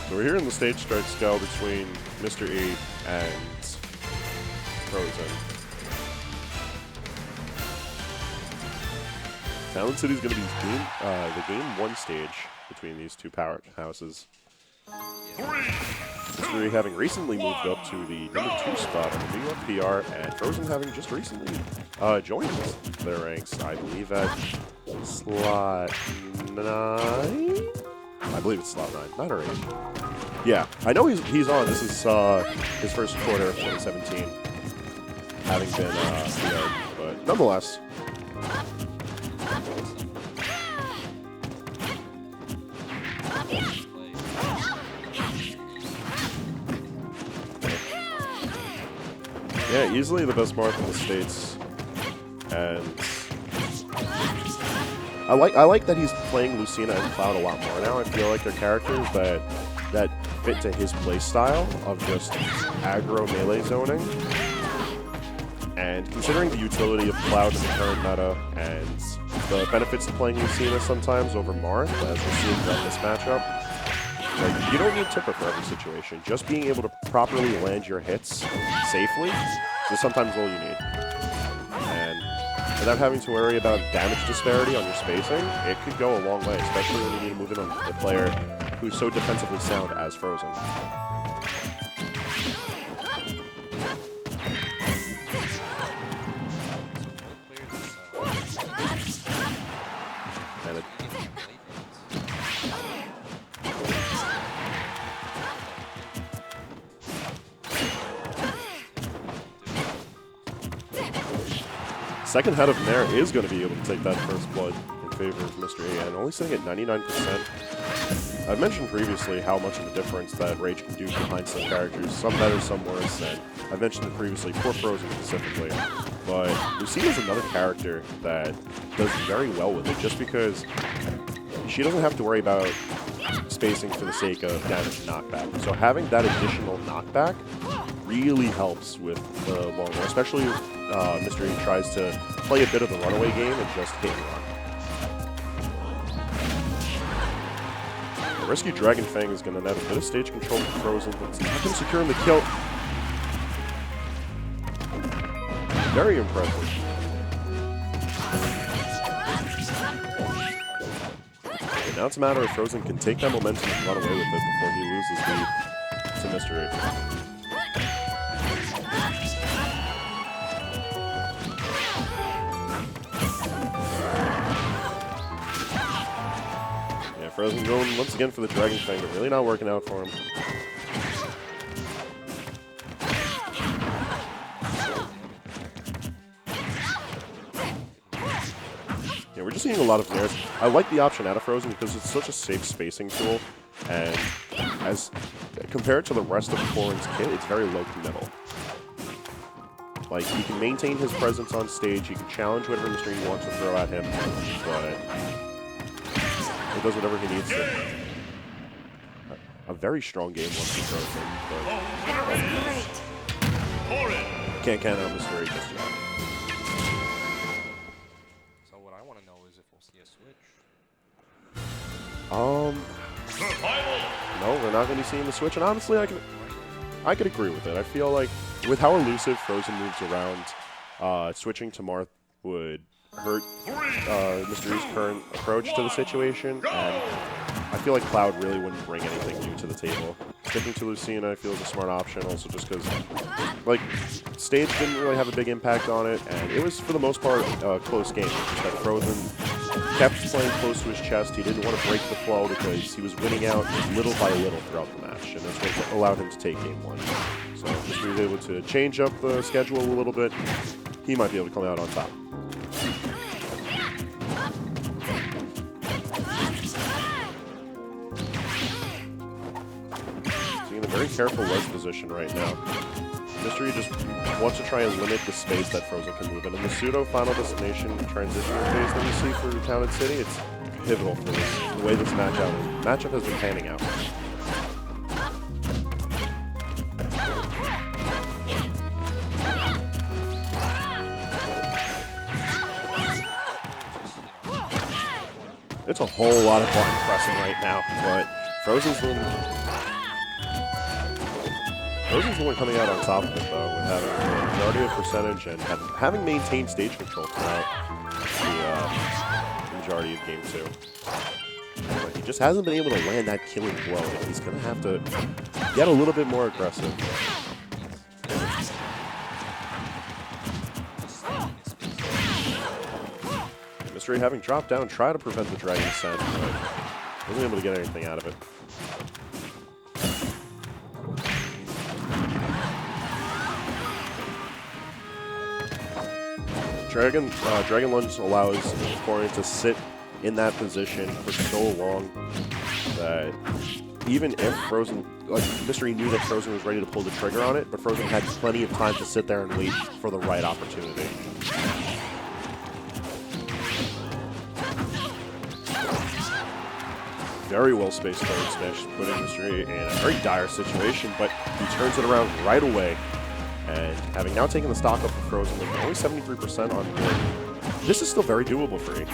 So we're here in the stage start scale between Mr.E and Frozen. Talent City is going to be the game 1 stage between these two powerhouses. Mr.E having recently moved up to the number 2 spot on the New York PR, and Frozen having just recently joined their ranks, I believe at slot 9? I believe it's slot 9 or 8. Yeah, I know he's on. This is his first quarter of 2017, having been PR'd, but nonetheless. Yeah, easily the best mark in the States, and I like that he's playing Lucina and Cloud a lot more now. I feel like they're characters that fit to his play style of just aggro melee zoning. And considering the utility of Cloud in the current meta and the benefits of playing Lucina sometimes over Marth, as we're seeing throughout this matchup, like, you don't need Tipper for every situation. Just being able to properly land your hits safely is sometimes all you need. And without having to worry about damage disparity on your spacing, it could go a long way, especially when you need to move in on a player who's so defensively sound as Frozen. Second head of Nair is going to be able to take that first blood in favor of Mr.E, and only sitting at 99%. I've mentioned previously how much of a difference that Rage can do behind some characters, some better, some worse, and I've mentioned it previously for Frozen specifically. But Lucina is another character that does very well with it, just because she doesn't have to worry about spacing for the sake of damage knockback. So having that additional knockback really helps with the long run, especially if Mr.E tries to play a bit of the runaway game and just hit and run. The Rescue Dragon Fang is going to net a bit of stage control for Frozen, but it's not going to secure him the kill. Very impressive. And now it's a matter of Frozen can take that momentum and run away with it before he loses lead to Mr.E. Frozen going once again for the Dragon Fang, but really not working out for him. Yeah, we're just seeing a lot of Nairs. I like the option out of Frozen because it's such a safe spacing tool, and as compared to the rest of Corrin's kit, it's very low to middle. Like, he can maintain his presence on stage, he can challenge whatever Mr.E wants to throw at him, but he does whatever he needs to. A very strong game once he throws him, but can't count out Mr.E just yet. So what I want to know is if we'll see a switch. No, we're not going to be seeing the switch, and honestly, I could agree with it. I feel like with how elusive Frozen moves around, switching to Marth would hurt Mr.E's current approach to the situation, and I feel like Cloud really wouldn't bring anything new to the table. Sticking to Lucina, I feel, is a smart option, also just because, like, stage didn't really have a big impact on it, and it was, for the most part, a close game. Just that Frozen kept playing close to his chest. He didn't want to break the flow because he was winning out little by little throughout the match, and that's what allowed him to take game 1. So if Mr.E was able to change up the schedule a little bit, he might be able to come out on top. In a very careful ledge position right now. Mr.E just wants to try and limit the space that Frozen can move in. And the pseudo Final Destination transition phase that we see for Talent City, it's pivotal for this, the way this matchup has been panning out. It's a whole lot of button pressing right now, but Frozen's been Frozen's the one coming out on top of it, though, with having the majority of percentage and having maintained stage control throughout the majority of Game 2. But he just hasn't been able to land that killing blow, and he's going to have to get a little bit more aggressive. Mr.E having dropped down, try to prevent the Dragon Ascent, but wasn't able to get anything out of it. Dragon Lunge allows the opponent to sit in that position for so long that even if Frozen, like Mr.E knew that Frozen was ready to pull the trigger on it, but Frozen had plenty of time to sit there and wait for the right opportunity. Very well spaced forward smash, putting Mr.E in a very dire situation, but he turns it around right away. And having now taken the stock up for Frozen with only 73% on board, this is still very doable for E.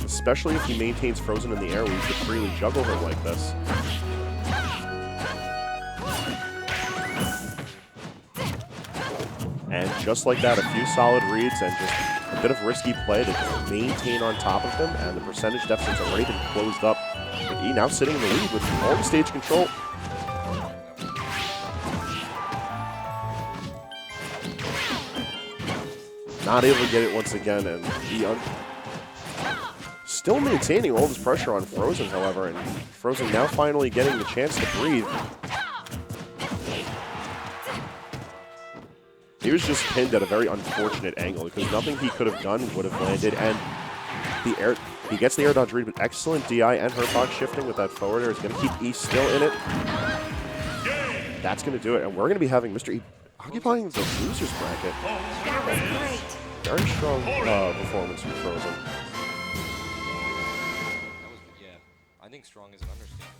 Especially if he maintains Frozen in the air, where he could freely juggle her like this. And just like that, a few solid reads and just a bit of risky play to maintain on top of them, and the percentage deficit's already been closed up. With E now sitting in the lead with all the stage control. Not able to get it once again, and E still maintaining all this pressure on Frozen, however, and Frozen now finally getting the chance to breathe. He was just pinned at a very unfortunate angle because nothing he could have done would have landed, and he gets the air dodge read, but excellent DI and Hurtbox shifting with that forward air is going to keep E still in it. That's going to do it, and we're going to be having Mr.E occupying the losers bracket. Very strong performance from Frozen. Yeah, I think strong is an understatement.